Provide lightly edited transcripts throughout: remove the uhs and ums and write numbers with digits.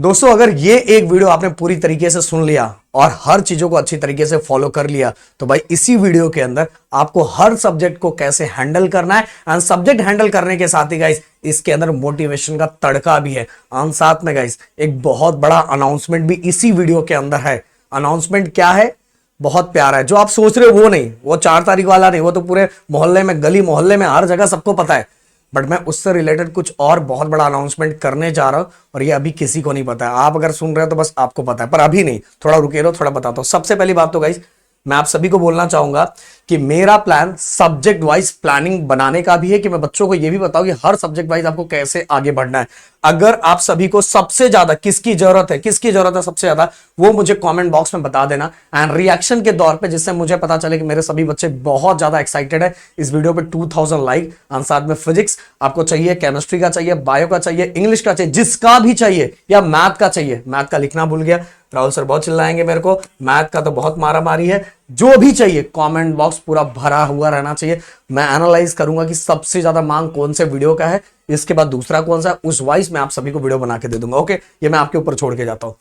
दोस्तों अगर ये एक वीडियो आपने पूरी तरीके से सुन लिया और हर चीजों को अच्छी तरीके से फॉलो कर लिया तो भाई इसी वीडियो के अंदर आपको हर सब्जेक्ट को कैसे हैंडल करना है एंड सब्जेक्ट हैंडल करने के साथ ही गाइस इसके अंदर मोटिवेशन का तड़का भी है। और साथ में गाइस एक बहुत बड़ा अनाउंसमेंट भी इसी वीडियो के अंदर है। अनाउंसमेंट क्या है? बहुत प्यारा है। जो आप सोच रहे हो वो नहीं, वो 4 तारीख वाला नहीं, वो तो पूरे मोहल्ले में, गली मोहल्ले में, हर जगह सबको पता है। बट मैं उससे रिलेटेड कुछ और बहुत बड़ा अनाउंसमेंट करने जा रहा हूं और ये अभी किसी को नहीं पता है। आप अगर सुन रहे हो तो बस आपको पता है, पर अभी नहीं, थोड़ा रुके रहो, थोड़ा बताता हूं। सबसे पहली बात तो गाइस मैं आप सभी को बोलना चाहूंगा कि मेरा प्लान सब्जेक्ट वाइज प्लानिंग बनाने का भी है कि मैं बच्चों को यह भी बताऊं कि हर सब्जेक्ट वाइज आपको कैसे आगे बढ़ना है। अगर आप सभी को सबसे ज्यादा किसकी जरूरत है सबसे ज्यादा, वो मुझे कमेंट बॉक्स में बता देना एंड रिएक्शन के दौर पे, जिससे मुझे पता चले कि मेरे सभी बच्चे बहुत ज्यादा एक्साइटेड है इस वीडियो पे। 2000 लाइक और साथ में फिजिक्स आपको चाहिए, केमिस्ट्री का चाहिए, बायो का चाहिए, इंग्लिश का चाहिए, जिसका भी चाहिए, या मैथ का चाहिए। मैथ का लिखना भूल गया, राहुल सर बहुत चिल्लाएंगे मेरे को, मैथ का तो बहुत मारा मारी है। जो भी चाहिए कमेंट बॉक्स पूरा भरा हुआ रहना चाहिए। मैं एनालाइज करूंगा कि सबसे ज्यादा मांग कौन से वीडियो का है, इसके बाद दूसरा कौन सा, उस वाइज मैं आप सभी को वीडियो बना के दे दूंगा। ओके, ये मैं आपके ऊपर छोड़ के जाता हूं।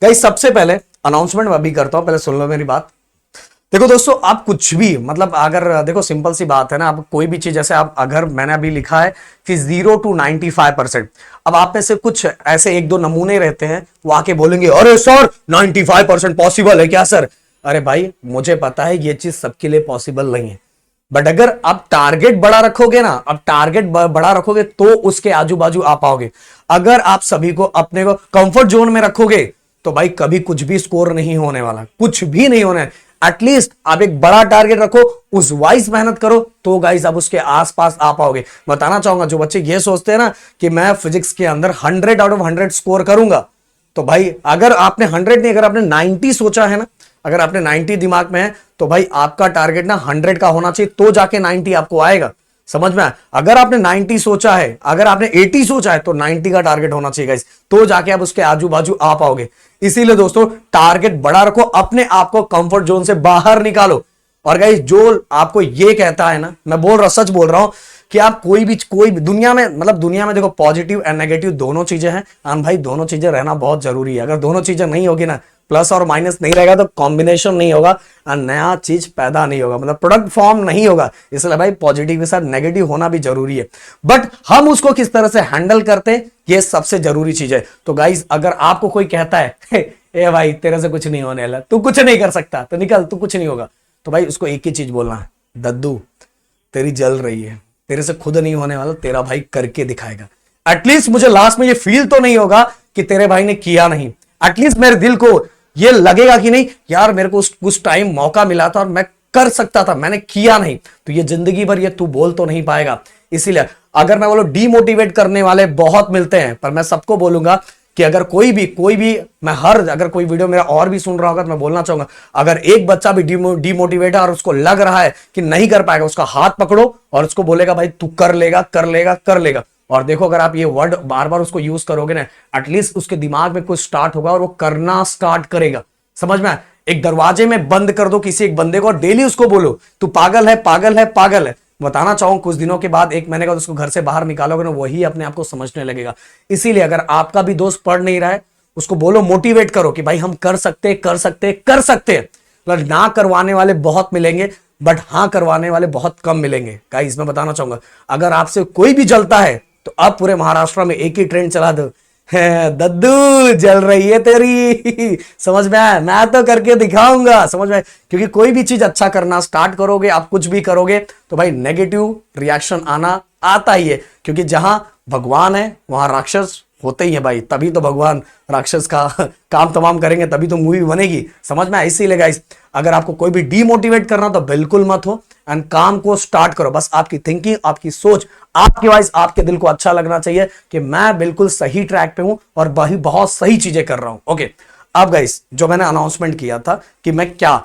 गाइस सबसे पहले अनाउंसमेंट मैं भी करता हूं, पहले सुन लो मेरी बात। देखो दोस्तों, आप कुछ भी, मतलब अगर देखो सिंपल सी बात है ना, आप कोई भी चीज, जैसे आप, अगर मैंने अभी लिखा है कि 0 to 95%, अब आप में से कुछ ऐसे एक दो नमूने रहते हैं, वो आके बोलेंगे अरे सर 95% पॉसिबल है क्या सर? अरे भाई मुझे पता है ये चीज सबके लिए पॉसिबल नहीं है, बट अगर आप टारगेट बड़ा रखोगे ना, अब टारगेट बड़ा रखोगे तो उसके आजू बाजू आ पाओगे। अगर आप सभी को अपने को कंफर्ट जोन में रखोगे तो भाई कभी कुछ भी स्कोर नहीं होने वाला, कुछ भी नहीं होने। एटलीस्ट आप एक बड़ा टारगेट रखो, उस वाइज मेहनत करो, तो गाइस आप उसके आसपास आ पाओगे। बताना चाहूंगा, जो बच्चे ये सोचते हैं ना कि मैं फिजिक्स के अंदर 100 out of 100 स्कोर करूंगा, तो भाई अगर आपने 100 नहीं, अगर आपने 90 सोचा है ना, अगर आपने 90 दिमाग में है, तो भाई आपका टारगेट ना 100 का होना चाहिए, तो जाके 90 आपको आएगा। समझ में आया? अगर आपने 90 सोचा है, अगर आपने 80 सोचा है, तो 90 का टारगेट होना चाहिए गाइस, तो जाके आप उसके आजू बाजू आ पाओगे। इसीलिए दोस्तों टारगेट बड़ा रखो, अपने आप को कंफर्ट जोन से बाहर निकालो। और गाइस जो आपको ये कहता है ना, मैं बोल रहा, सच बोल रहा हूं कि आप कोई भी दुनिया में, मतलब दुनिया में देखो पॉजिटिव एंड नेगेटिव दोनों चीजें हैं। और भाई दोनों चीजें रहना बहुत जरूरी है। अगर दोनों चीजें नहीं होगी ना, प्लस और माइनस नहीं रहेगा, तो कॉम्बिनेशन नहीं होगा और नया चीज पैदा नहीं होगा, मतलब प्रोडक्ट फॉर्म नहीं होगा। इसलिए भाई पॉजिटिव के साथ नेगेटिव होना भी जरूरी है, बट हम उसको किस तरह से हैंडल करते हैं ये सबसे जरूरी चीज है। तो गाइस अगर आपको कोई कहता है ए भाई तेरे से कुछ नहीं होने वाला, तू कुछ नहीं कर सकता, तो निकल, तू कुछ नहीं होगा, तो भाई उसको एक ही चीज बोलना है, दद्दू तेरी जल रही है, तेरे से खुद नहीं होने वाला, तेरा भाई करके दिखाएगा। एटलीस्ट मुझे लास्ट में ये फील तो नहीं होगा कि तेरे भाई ने किया नहीं। एटलीस्ट मेरे दिल को ये लगेगा कि नहीं यार, मेरे को कुछ टाइम मौका मिला था और मैं कर सकता था, मैंने किया नहीं। तो ये जिंदगी भर ये तू बोल तो नहीं पाएगा। इसीलिए अगर मैं बोलो डीमोटिवेट करने वाले बहुत मिलते हैं, पर मैं सबको बोलूंगा कि अगर कोई भी मैं अगर कोई वीडियो मेरा और भी सुन रहा होगा तो मैं बोलना चाहूंगा, अगर एक बच्चा भी डीमोटिवेट है और उसको लग रहा है कि नहीं कर पाएगा, उसका हाथ पकड़ो और उसको बोलेगा भाई तू कर लेगा, कर लेगा, कर लेगा। और देखो अगर आप ये वर्ड बार बार उसको यूज करोगे ना, एटलीस्ट उसके दिमाग में कुछ स्टार्ट होगा और वो करना स्टार्ट करेगा। समझ में? एक दरवाजे में बंद कर दो किसी एक बंदे को और डेली उसको बोलो तू पागल है, पागल है, पागल है। बताना चाहूं कुछ दिनों के बाद, एक महीने का उसको घर से बाहर निकालोगे ना, वही अपने आप को समझने लगेगा। इसीलिए अगर आपका भी दोस्त पढ़ नहीं रहा है, उसको बोलो, मोटिवेट करो कि भाई हम कर सकते कर सकते कर सकते। मतलब ना करवाने वाले बहुत मिलेंगे, बट हाँ करवाने वाले बहुत कम मिलेंगे। गाइस मैं बताना चाहूंगा, अगर आपसे कोई भी जलता है तो अब पूरे महाराष्ट्र में एक ही ट्रेंड चला दो, दद्दू जल रही है तेरी। समझ में आया? मैं तो करके दिखाऊंगा। समझ में? क्योंकि कोई भी चीज अच्छा करना स्टार्ट करोगे, आप कुछ भी करोगे, तो भाई नेगेटिव रिएक्शन आना आता ही है। क्योंकि जहां भगवान है वहां राक्षस होते ही है भाई, तभी तो भगवान राक्षस का काम तमाम करेंगे, तभी तो मूवी बनेगी। समझ में? इसीलिए गाइस अगर आपको कोई भी डीमोटिवेट करना तो बिल्कुल मत हो एंड काम को स्टार्ट करो। बस आपकी थिंकिंग, आपकी सोच, आपकी वॉइस, आपके दिल को अच्छा लगना चाहिए कि मैं बिल्कुल सही ट्रैक पे हूं और वही बहुत सही चीजें कर रहा हूं। ओके, अब गाइस जो मैंने अनाउंसमेंट किया था कि मैं क्या,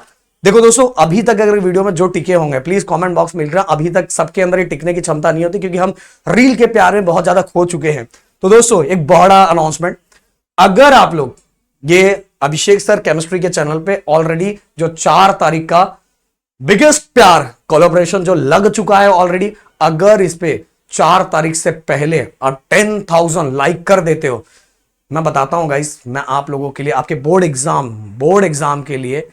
देखो दोस्तों अभी तक अगर वीडियो में जो टिके होंगे प्लीज कमेंट बॉक्स में लिख रहा, अभी तक सबके अंदर ये टिकने की क्षमता नहीं होती क्योंकि हम रील के प्यार में बहुत ज्यादा खो चुके हैं। तो दोस्तों एक बड़ा अनाउंसमेंट, अगर आप लोग ये अभिषेक सर केमिस्ट्री के चैनल पे ऑलरेडी जो 4 तारीख का बिगेस्ट प्यार कोलैबोरेशन जो लग चुका है ऑलरेडी, अगर इस पे 4 तारीख से पहले और 10,000 लाइक कर देते हो मैं बताता हूं गाइस, मैं आप लोगों के लिए आपके बोर्ड एग्जाम के लिए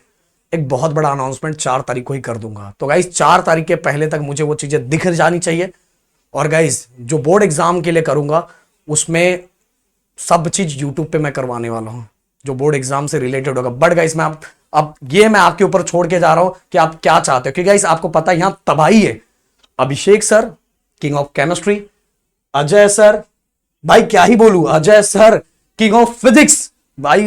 एक बहुत बड़ा अनाउंसमेंट 4 तारीख को ही कर दूंगा। तो गाइस 4 तारीख के पहले तक मुझे वो चीजें दिख जानी चाहिए। और गाइस जो बोर्ड एग्जाम के लिए करूंगा उसमें सब चीज यूट्यूब पे मैं करवाने वाला हूं जो बोर्ड एग्जाम से रिलेटेड होगा। बट गाइस मैं अब ये मैं आपके ऊपर छोड़ के जा रहा हूं कि आप क्या चाहते हो, क्योंकि गाइस आपको पता है यहां तबाही है। Abhishek sir king of chemistry, Ajay sir भाई क्या ही बोलूं, Ajay sir king of physics. भाई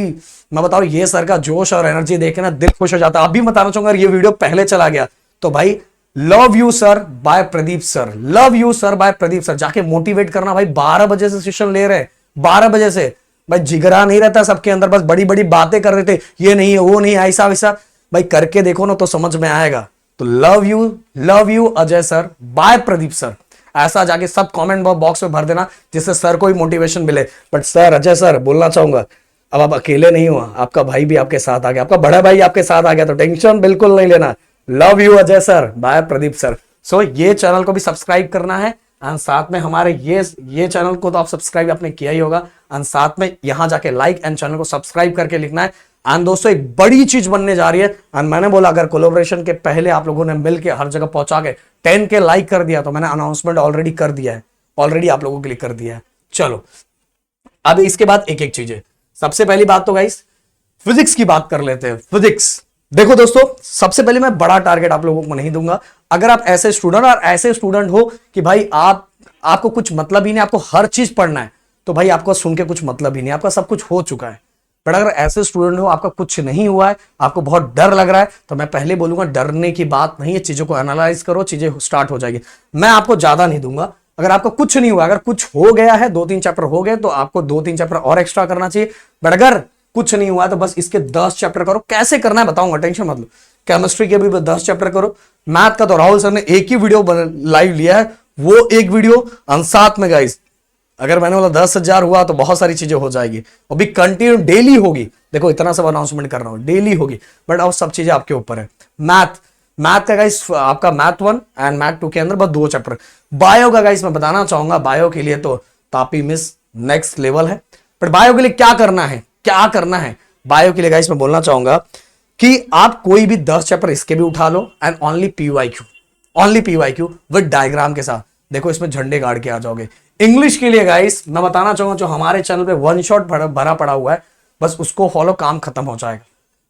मैं बता रहा हूं ये सर का जोश और एनर्जी देख के ना दिल खुश हो जाता है। आप भी बताना चाहूंगा ये वीडियो पहले चला गया तो भाई love you sir bye Pradeep sir, love you sir bye Pradeep sir. जाके मोटिवेट करना भाई, 12 बजे से सेशन ले रहे हैं, 12 बजे से। भाई जिगरा नहीं रहता सबके अंदर, बस बड़ी बड़ी बातें कर रहे थे, ये नहीं है वो नहीं ऐसा वैसा। भाई करके देखो ना तो समझ में आएगा। तो love you Ajay sir bye Pradeep sir, ऐसा जाके सब कमेंट बॉक्स में भर देना जिससे सर को ही मोटिवेशन मिले। बट सर अजय सर बोलना चाहूंगा अब आप अकेले नहीं हो, आपका भाई भी आपके साथ आ गया, आपका बड़ा भाई आपके साथ आ गया, तो टेंशन बिल्कुल नहीं लेना। Love you Ajay sir bye Pradeep sir. So ये चैनल को भी सब्सक्राइब करना है एंड साथ में हमारे ये चैनल को तो आप सब्सक्राइब आपने किया ही होगा एंड साथ में यहां जाके लाइक एंड चैनल को सब्सक्राइब करके लिखना है। एंड दोस्तों एक बड़ी चीज बनने जा रही है एंड मैंने बोला अगर कोलैबोरेशन के पहले आप लोगों ने मिलकर हर जगह पहुंचा के 10 के लाइक कर दिया तो मैंने अनाउंसमेंट ऑलरेडी कर दिया है, ऑलरेडी आप लोगों के लिए कर दिया है। चलो अब इसके बाद एक एक चीजें। सबसे पहली बात तो गाइस फिजिक्स की बात कर लेते हैं। फिजिक्स देखो दोस्तों, सबसे पहले मैं बड़ा टारगेट आप लोगों को नहीं दूंगा। अगर आप ऐसे स्टूडेंट हो कि भाई आपको कुछ मतलब ही नहीं, आपको हर चीज पढ़ना है, तो भाई आपको सुन के कुछ मतलब ही नहीं, आपका सब कुछ हो चुका है। बट अगर ऐसे स्टूडेंट हो आपका कुछ नहीं हुआ है, आपको बहुत डर लग रहा है, तो मैं पहले बोलूंगा डरने की बात नहीं है, चीजों को एनालाइज करो, चीजें स्टार्ट हो जाएगी। मैं आपको ज्यादा नहीं दूंगा। अगर आपको कुछ नहीं हुआ, अगर कुछ हो गया है, 2-3 चैप्टर हो गए तो आपको 2-3 चैप्टर और एक्स्ट्रा करना चाहिए। बट अगर कुछ नहीं हुआ तो बस इसके 10 चैप्टर करो। कैसे करना है बताऊंगा, टेंशन मत लो। केमिस्ट्री के भी 10 चैप्टर करो। मैथ का तो राहुल सर ने एक ही वीडियो लाइव लिया है, वो एक वीडियो। साथ में गाइस अगर मैंने बोला 10,000 हुआ तो बहुत सारी चीजें हो जाएगी, और भी कंटिन्यू डेली होगी। देखो इतना सब अनाउंसमेंट कर रहा हूं, डेली होगी, बट अब सब चीजें आपके ऊपर है। मैथ का गाइस आपका मैथ 1 एंड मैथ 2 के अंदर बस 2 चैप्टर। बायो का गाइस मैं बताना चाहूंगा, बायो के लिए तो तापी मिस नेक्स्ट लेवल है। बट बायो के लिए क्या करना है, बायो के लिए गाइस मैं बोलना चाहूंगा कि आप कोई भी 10 चैप्टर इसके भी उठा लो and only PYQ with diagram के साथ। देखो इसमें झंडे गाड़ के आ जाओगे। इंग्लिश के लिए गाइस मैं बताना चाहूंगा, जो हमारे चैनल पे वन शॉट भरा पड़ा हुआ है, बस उसको फॉलो, काम खत्म हो जाएगा।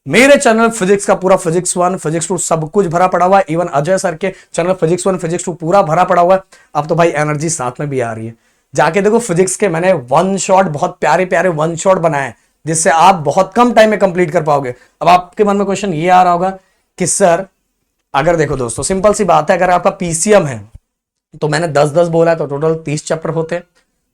मेरे चैनल फिजिक्स का पूरा फिजिक्स 1 फिजिक्स 2 सब कुछ भरा पड़ा हुआ है। इवन अजय सर के चैनल फिजिक्स 1 फिजिक्स 2 पूरा भरा पड़ा हुआ है। अब तो भाई एनर्जी साथ में भी आ रही है। जाके देखो फिजिक्स के मैंने वन शॉट, बहुत प्यारे प्यारे वन शॉट बनाए जिससे आप बहुत कम टाइम में कंप्लीट कर पाओगे। अब आपके मन में क्वेश्चन ये आ रहा होगा कि सर अगर देखो दोस्तों सिंपल सी बात है, अगर आपका पीसीएम है तो मैंने 10-10 बोला है तो टोटल 30 चैप्टर होते हैं।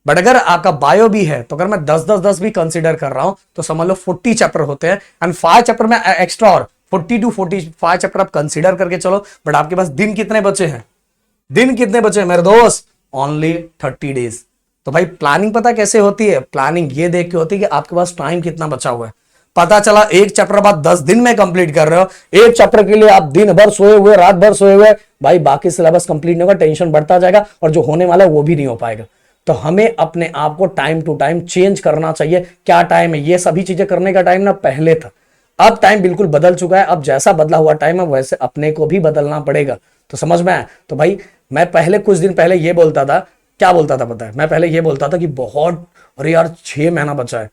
बट अगर आपका बायो भी है तो अगर मैं 10-10-10 भी कंसीडर कर रहा हूं तो समझ लो 40 चैप्टर होते हैं एंड 5 चैप्टर में एक्स्ट्रा और 40 to 45 चैप्टर आप कंसीडर करके चलो। बट आपके पास दिन कितने बचे हैं, मेरे दोस्त? Only 30 days. तो भाई प्लानिंग पता कैसे होती है? प्लानिंग ये देख के होती है कि आपके पास टाइम कितना बचा हुआ है। पता चला एक चैप्टर बाद 10 दिन में कंप्लीट कर रहे हो, एक चैप्टर के लिए आप दिन भर सोए हुए, रात भर सोए हुए, भाई बाकी सिलेबस कंप्लीट नहीं होगा, टेंशन बढ़ता जाएगा और जो होने वाला है वो भी नहीं हो पाएगा। तो हमें अपने आप को टाइम टू टाइम चेंज करना चाहिए। क्या टाइम है? ये सभी चीजें करने का टाइम ना पहले था, अब टाइम बिल्कुल बदल चुका है। अब जैसा बदला हुआ टाइम है वैसे अपने को भी बदलना पड़ेगा। तो समझ में आया? तो भाई मैं पहले कुछ दिन पहले ये बोलता था, क्या बोलता था पता है? मैं पहले ये बोलता था कि बहुत, अरे यार 6 महीना बचा है।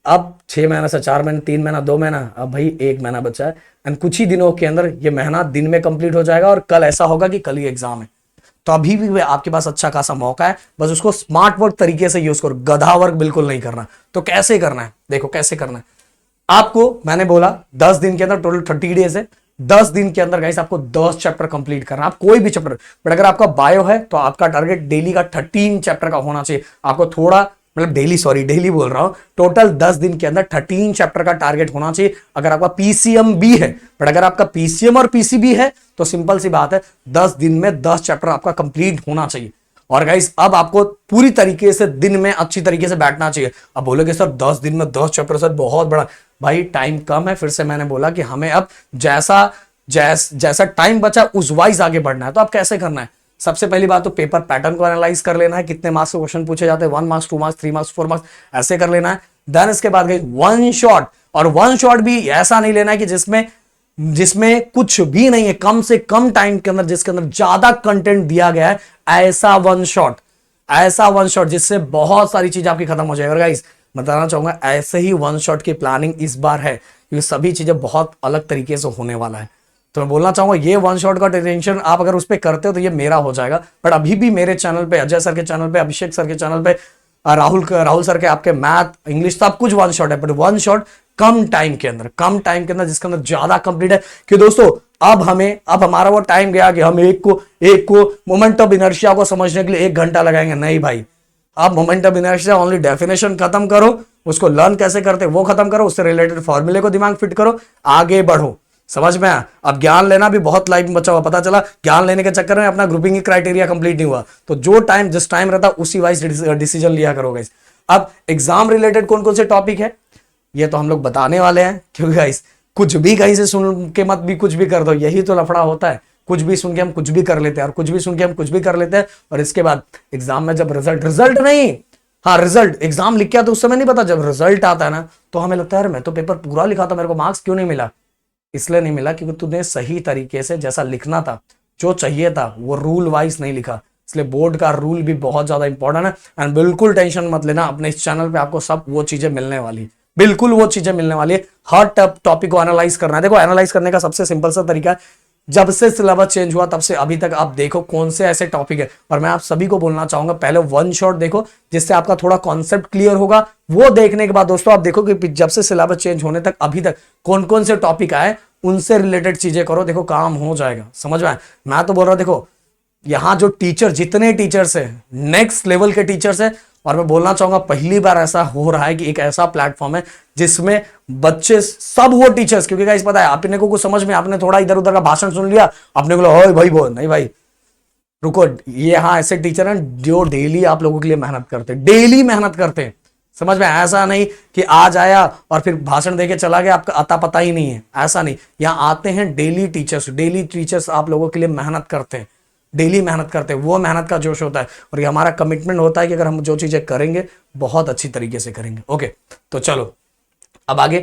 अब 6 महीना से 4 महीने, 3 महीना, 2 महीना, अब भाई 1 महीना बचा है एंड कुछ ही दिनों के अंदर ये महीना दिन में कंप्लीट हो जाएगा और कल ऐसा होगा कि कल ही एग्जाम है। तो अभी भी आपके पास अच्छा खासा मौका है, बस उसको स्मार्ट वर्क तरीके से यूज करो, गधा वर्क बिल्कुल नहीं करना। तो कैसे करना है? देखो कैसे करना है आपको। मैंने बोला 10 दिन के अंदर, टोटल 30 डेज है। 10 दिन के अंदर गाइस आपको 10 चैप्टर कंप्लीट करना, आप कोई भी चैप्टर। बट अगर आपका बायो है तो आपका टारगेट डेली का 13 चैप्टर का होना चाहिए। आपको थोड़ा मतलब डेली बोल रहा हूं, टोटल 10 दिन के अंदर 13 चैप्टर का टारगेट होना चाहिए अगर आपका पीसीएम भी है। बट अगर आपका पीसीएम और पीसीबी है तो सिंपल सी बात है 10 दिन में 10 चैप्टर आपका कंप्लीट होना चाहिए। और गाइस अब आपको पूरी तरीके से दिन में अच्छी तरीके से बैठना चाहिए। अब बोलोगे सर 10 दिन में 10 चैप्टर सर बहुत बड़ा, भाई टाइम कम है। फिर से मैंने बोला कि हमें अब जैसा टाइम बचा उस वाइज आगे बढ़ना है। तो अब कैसे करना है? सबसे पहली बात तो पेपर पैटर्न को एनालाइज कर लेना है, कितने मार्क्स के क्वेश्चन पूछे जाते हैं, 1 मार्क्स, 2 मार्क्स, 3 मार्क्स, 4 मार्क्स, ऐसे कर लेना है। देन इसके बाद गाइस वन शॉट, और वन शॉट भी ऐसा नहीं लेना है कि जिसमें कुछ भी नहीं है, कम से कम टाइम के अंदर जिसके अंदर ज्यादा कंटेंट दिया गया है, ऐसा वन शॉट जिससे बहुत सारी चीज आपकी खत्म हो जाएगी। और गाइस बताना चाहूंगा ऐसे ही वन शॉट की प्लानिंग इस बार है, क्योंकि सभी चीजें बहुत अलग तरीके से होने वाला है। तो मैं बोलना चाहूंगा ये वन शॉट का टेंशन आप अगर उस पर करते हो तो ये मेरा हो जाएगा, बट अभी भी मेरे चैनल पे, अजय सर के चैनल पे, अभिषेक सर के चैनल पे, राहुल सर के आपके मैथ, इंग्लिश, सब कुछ वन शॉट है, but one shot come time के अंदर जिसके अंदर ज्यादा कंप्लीट है। कि दोस्तों अब हमारा वो टाइम गया कि हम एक को मोमेंट ऑफ इनर्शिया को समझने के लिए 1 घंटा लगाएंगे। नहीं भाई, अब moment of inertia only definition खत्म करो, उसको लर्न कैसे करते वो खत्म करो, उससे रिलेटेड फॉर्मूले को दिमाग फिट करो, आगे बढ़ो। समझ में आया? अब ज्ञान लेना भी बहुत लाइफ में बचा हुआ, पता चला ज्ञान लेने के चक्कर में अपना ग्रुपिंग की क्राइटेरिया कंप्लीट नहीं हुआ, तो जो टाइम जिस टाइम रहता उसी वाइज डिसीजन लिया करो गाइस। अब एग्जाम रिलेटेड कौन कौन से टॉपिक है ये तो हम लोग बताने वाले हैं, क्योंकि गाइस कुछ भी कहीं से सुन के मत भी कुछ भी कर दो, यही तो लफड़ा होता है। कुछ भी सुन के हम कुछ भी कर लेते हैं, और कुछ भी सुन के हम कुछ भी कर लेते हैं, और इसके बाद एग्जाम में जब रिजल्ट नहीं, हाँ रिजल्ट, एग्जाम लिख के आता उस समय नहीं पता, जब रिजल्ट आता है ना तो हमें लगता है यार मैं तो पेपर पूरा लिखा था, मेरे को मार्क्स क्यों नहीं मिला? इसलिए नहीं मिला क्योंकि तूने सही तरीके से जैसा लिखना था, जो चाहिए था, वो रूल वाइज नहीं लिखा। इसलिए बोर्ड का रूल भी बहुत ज्यादा इंपॉर्टेंट है। एंड बिल्कुल टेंशन मत लेना, अपने इस चैनल पे आपको सब वो चीजें मिलने वाली, बिल्कुल वो चीजें मिलने वाली है। हर टॉपिक को एनालाइज करना है। देखो एनालाइज करने का सबसे सिंपल सा तरीका है, जब से सिलेबस चेंज हुआ तब से अभी तक आप देखो कौन से ऐसे टॉपिक है, और मैं आप सभी को बोलना चाहूंगा पहले वन शॉट देखो, जिससे आपका थोड़ा कॉन्सेप्ट क्लियर होगा। वो देखने के बाद दोस्तों आप देखो कि जब से सिलेबस चेंज होने तक अभी तक कौन कौन से टॉपिक आए, उनसे रिलेटेड चीजें करो, देखो काम हो जाएगा। समझ में आया? मैं तो बोल रहा हूं देखो यहां जो टीचर, जितने टीचर्स है नेक्स्ट लेवल के टीचर्स है, और मैं बोलना चाहूंगा पहली बार ऐसा हो रहा है कि एक ऐसा प्लेटफॉर्म है जिसमें बच्चे सब वो टीचर्स, क्योंकि गाइस पता है आपने को कुछ समझ में, आपने थोड़ा इधर उधर का भाषण सुन लिया, आपने बोला ओए भाई बोल, नहीं भाई रुको, ये हाँ ऐसे टीचर हैं जो डेली आप लोगों के लिए मेहनत करते हैं, डेली मेहनत करते हैं। समझ में? ऐसा नहीं कि आज आया और फिर भाषण देके चला गया, आपका अता पता ही नहीं है, ऐसा नहीं। यहाँ आते हैं डेली टीचर्स आप लोगों के लिए मेहनत करते हैं, डेली मेहनत करते हैं। वो मेहनत का जोश होता है, और ये हमारा कमिटमेंट होता है कि अगर हम जो चीजें करेंगे बहुत अच्छी तरीके से करेंगे। ओके, तो चलो अब आगे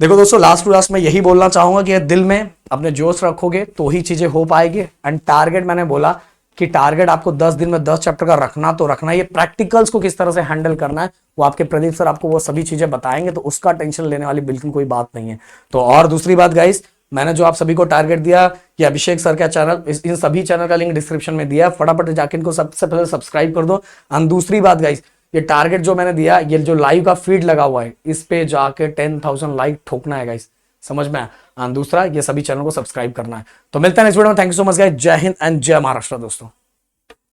देखो दोस्तों, लास्ट टू लास्ट में यही बोलना चाहूंगा कि दिल में अपने जोश रखोगे तो ही चीजें हो पाएगी। एंड टारगेट, मैंने बोला कि टारगेट आपको 10 दिन में 10 चैप्टर का रखना तो रखना। ये प्रैक्टिकल्स को किस तरह से हैंडल करना है वो आपके प्रदीप सर आपको वो सभी चीजें बताएंगे, तो उसका टेंशन लेने वाली बिल्कुल कोई बात नहीं है। तो और दूसरी बात गाइस, मैंने जो आप सभी को टारगेट दिया कि अभिषेक सर का चैनल, इन सभी चैनल का लिंक डिस्क्रिप्शन में दिया है, फटाफट जाके इनको सबसे पहले सब्सक्राइब कर दो। और दूसरी बात गाइस, ये टारगेट जो मैंने दिया, ये जो लाइव का फीड लगा हुआ है, इस पे जाके 10,000 लाइक ठोकना है गाइस। समझ में? और दूसरा ये सभी चैनल को सब्सक्राइब करना है। तो मिलते हैं नेक्स्ट वीडियो में। Thank you so much guys. जय हिंद एंड जय महाराष्ट्र दोस्तों।